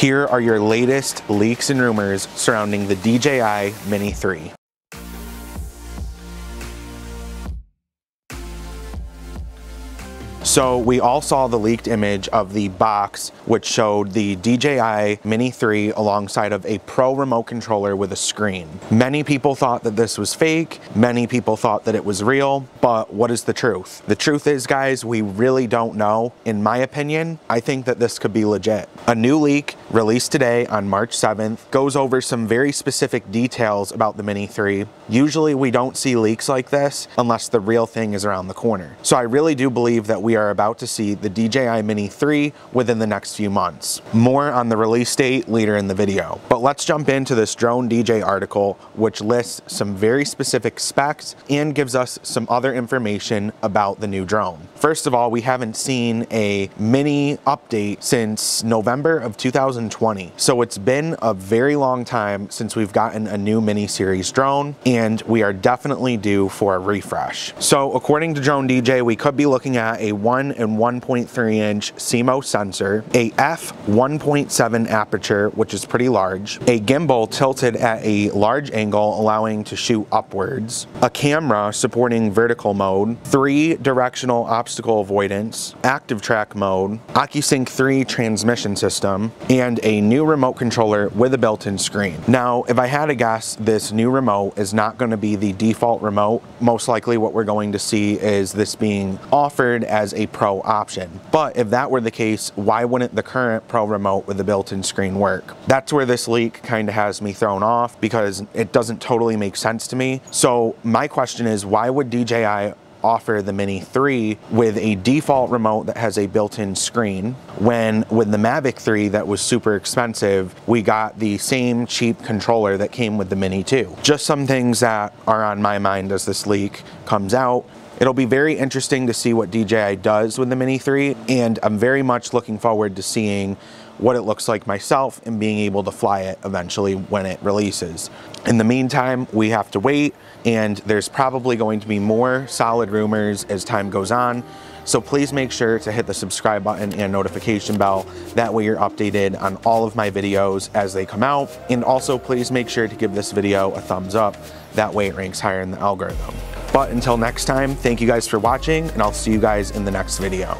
Here are your latest leaks and rumors surrounding the DJI Mini 3. So we all saw the leaked image of the box which showed the DJI Mini 3 alongside of a Pro remote controller with a screen. Many people thought that this was fake, many people thought that it was real, but what is the truth? The truth is, guys, we really don't know. In my opinion, I think that this could be legit. A new leak released today on March 7th goes over some very specific details about the Mini 3. Usually we don't see leaks like this unless the real thing is around the corner. So I really do believe that we are about to see the DJI Mini 3 within the next few months. More on the release date later in the video. But let's jump into this DroneDJ article, which lists some very specific specs and gives us some other information about the new drone. First of all, we haven't seen a Mini update since November of 2020. So it's been a very long time since we've gotten a new Mini series drone, and we are definitely due for a refresh. So according to DroneDJ, we could be looking at a 1 and 1.3 inch CMOS sensor, a f1.7 aperture, which is pretty large, a gimbal tilted at a large angle allowing to shoot upwards, a camera supporting vertical mode, 3 directional obstacle avoidance, active track mode, OcuSync 3 transmission system, and a new remote controller with a built-in screen. Now, if I had to guess, this new remote is not going to be the default remote. Most likely what we're going to see is this being offered as a Pro option. But if that were the case, why wouldn't the current Pro remote with the built-in screen work? That's where this leak kind of has me thrown off, because it doesn't totally make sense to me. So my question is, why would DJI offer the Mini 3 with a default remote that has a built-in screen, when with the Mavic 3 that was super expensive, we got the same cheap controller that came with the Mini 2? Just some things that are on my mind as this leak comes out. It'll be very interesting to see what DJI does with the Mini 3, and I'm very much looking forward to seeing what it looks like myself and being able to fly it eventually when it releases. In the meantime, we have to wait, and there's probably going to be more solid rumors as time goes on. So please make sure to hit the subscribe button and notification bell. That way you're updated on all of my videos as they come out. And also please make sure to give this video a thumbs up. That way it ranks higher in the algorithm. But until next time, thank you guys for watching, and I'll see you guys in the next video.